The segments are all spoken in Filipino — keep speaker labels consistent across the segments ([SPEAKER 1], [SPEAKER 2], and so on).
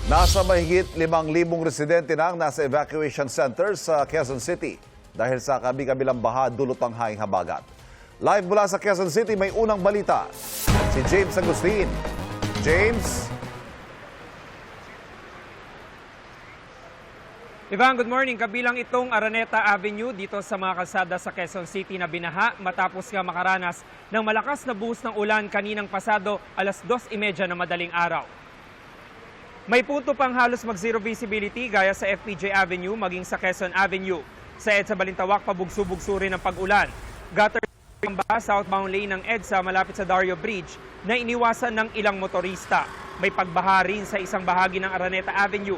[SPEAKER 1] Nasa mahigit 5,000 residente na ang nasa evacuation center sa Quezon City dahil sa kabi-kabilang baha dulot ng hanging habagat. Live mula sa Quezon City, may unang balita. Si James Agustin. James?
[SPEAKER 2] Ivan, good morning. Kabilang itong Araneta Avenue dito sa mga kalsada sa Quezon City na binaha matapos nga makaranas ng malakas na buhos ng ulan kaninang pasado alas 2:30 na madaling araw. May punto pang halos mag-zero visibility gaya sa FPJ Avenue maging sa Quezon Avenue. Sa EDSA Balintawak, pabugso-bugso rin ang pag-ulan. Gutter ang baha southbound lane ng EDSA malapit sa Dario Bridge na iniwasan ng ilang motorista. May pagbaha rin sa isang bahagi ng Araneta Avenue.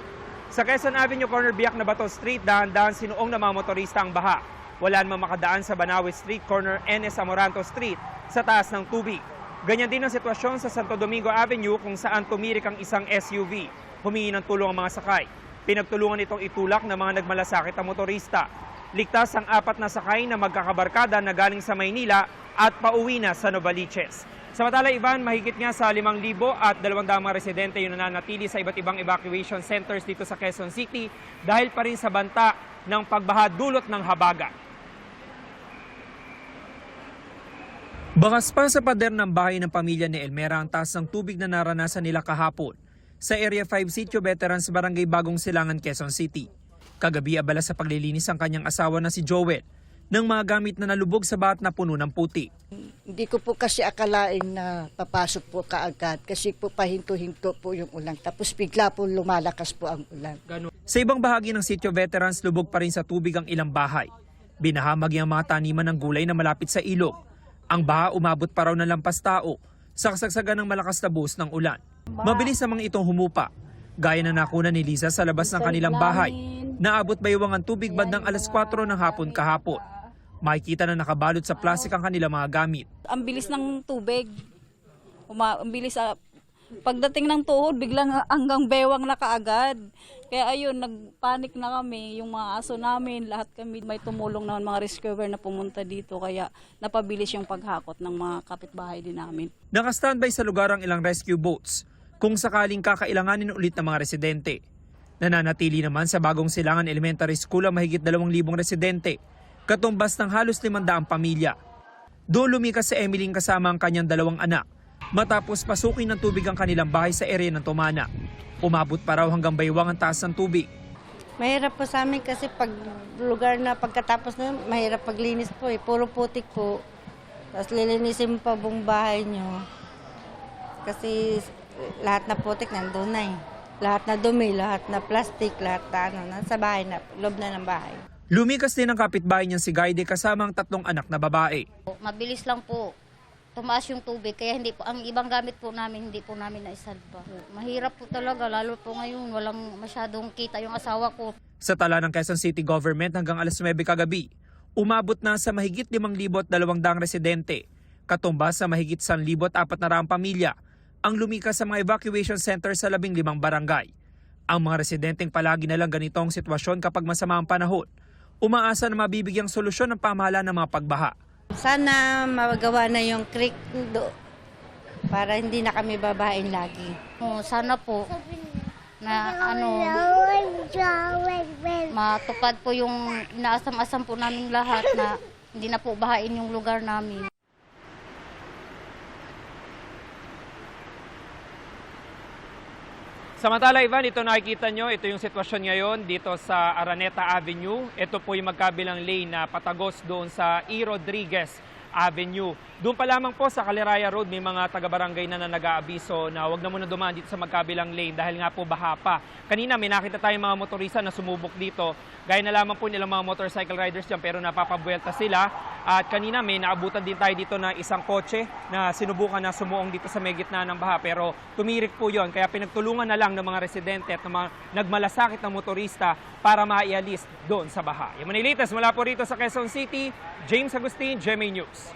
[SPEAKER 2] Sa Quezon Avenue, corner Biak na Bato Street, dahan-dahan sinuong na mga motorista ang baha. Wala namang makadaan sa Banawe Street, corner NS Amoranto Street, sa taas ng tubig. Ganyan din ang sitwasyon sa Santo Domingo Avenue kung saan tumirik ang isang SUV. Humingi ng tulong ang mga sakay. Pinagtulungan itong itulak ng mga nagmalasakit ang motorista. Ligtas ang 4 na sakay na magkakabarkada na galing sa Maynila at pauwi na sa Novaliches. Samantala, Ivan, mahigit nga sa 5,000 at 200 mga residente yung nananatili sa iba't ibang evacuation centers dito sa Quezon City dahil pa rin sa banta ng pagbaha dulot ng habagat. Bangas pa sa pader ng bahay ng pamilya ni Elmera ang taas ng tubig na naranasan nila kahapon sa Area 5 Sitio Veterans Barangay Bagong Silangan, Quezon City. Kagabi abala sa paglilinis ang kanyang asawa na si Joel ng mga gamit na nalubog sa bahat na puno ng putik.
[SPEAKER 3] Hindi ko po kasi akalain na papasok po kaagad kasi po pahinto-hinto po yung ulan. Tapos bigla po lumalakas po ang ulan.
[SPEAKER 2] Sa ibang bahagi ng Sitio Veterans, lubog pa rin sa tubig ang ilang bahay. Binahamag ang mga taniman ng gulay na malapit sa ilog. Ang baha umabot pa raw ng lampas tao sa kasagsagan ng malakas na buhos ng ulan. Mabilis namang itong humupa. Gaya na nakuna ni Liza sa labas ng kanilang bahay. Naabot baywang ang tubig bandang alas 4 ng hapon kahapon. Makikita na nakabalot sa plastik ang kanilang mga gamit.
[SPEAKER 4] Ang bilis ng tubig. Ang bilis pagdating ng tuhod, biglang hanggang bewang na kaagad. Kaya ayun, nagpanik na kami. Yung mga aso namin, lahat kami may tumulong naman mga rescuer na pumunta dito. Kaya napabilis yung paghakot ng mga kapitbahay din namin.
[SPEAKER 2] Naka-standby sa lugar ang ilang rescue boats kung sakaling kakailanganin ulit ng mga residente. Nananatili naman sa Bagong Silangan Elementary School ang mahigit 2,000 residente, katumbas ng halos 500 pamilya. Doon lumikas si Emeline kasama ang kanyang 2 anak matapos pasukin ng tubig ang kanilang bahay sa area ng Tumana. Umabot pa raw hanggang baywang ang taas ng tubig.
[SPEAKER 5] Mahirap po sa amin kasi pag lugar na pagkatapos na mahirap paglinis po eh. Puro putik po. Tapos lilinisin mo pa buong bahay nyo. Kasi lahat na putik nandun na eh. Lahat na dumi, lahat na plastic, lahat na nasa bahay na, loob na ng bahay.
[SPEAKER 2] Lumikas din ang kapitbahay niyang si Gaide kasama ang 3 anak na babae.
[SPEAKER 6] Mabilis lang po tumaas yung tubig kaya hindi po ang ibang gamit po namin hindi po namin naisalba. Mahirap po talaga lalo po ngayon walang masyadong kita yung asawa ko.
[SPEAKER 2] Sa tala ng Quezon City Government hanggang alas 9 kagabi, umabot na sa mahigit 5,200 residente, katumbas sa mahigit 1,400 pamilya ang lumikas sa mga evacuation center sa 15 barangay. Ang mga residenteng palagi na lang ganitong sitwasyon kapag masama ang panahon, umaasa na mabibigyang solusyon ng pamahalaan ng mga pagbaha.
[SPEAKER 5] Sana magawa na yung creek do para hindi na kami babahain lagi.
[SPEAKER 6] Sana po na matupad po yung inaasam-asam po namin lahat na hindi na po bahain yung lugar namin.
[SPEAKER 2] Samantala, Ivan, ito nakikita nyo, ito yung sitwasyon ngayon dito sa Araneta Avenue. Ito po yung magkabilang lane na patagos doon sa E. Rodriguez Avenue. Doon pa lamang po sa Caliraya Road, may mga taga-barangay na nag-aabiso na huwag na muna dumaan dito sa magkabilang lane dahil nga po baha pa. Kanina may nakita tayong mga motorista na sumubok dito. Gaya na lamang po nilang mga motorcycle riders dyan pero napapabuelta sila. At kanina may naabutan din tayo dito na isang kotse na sinubukan na sumuong dito sa may gitna ng baha. Pero tumirik po yon kaya pinagtulungan na lang ng mga residente at ng mga nagmalasakit na motorista para maialis doon sa baha. Yung Manilitas mula po rito sa Quezon City, James Agustin, GMA News.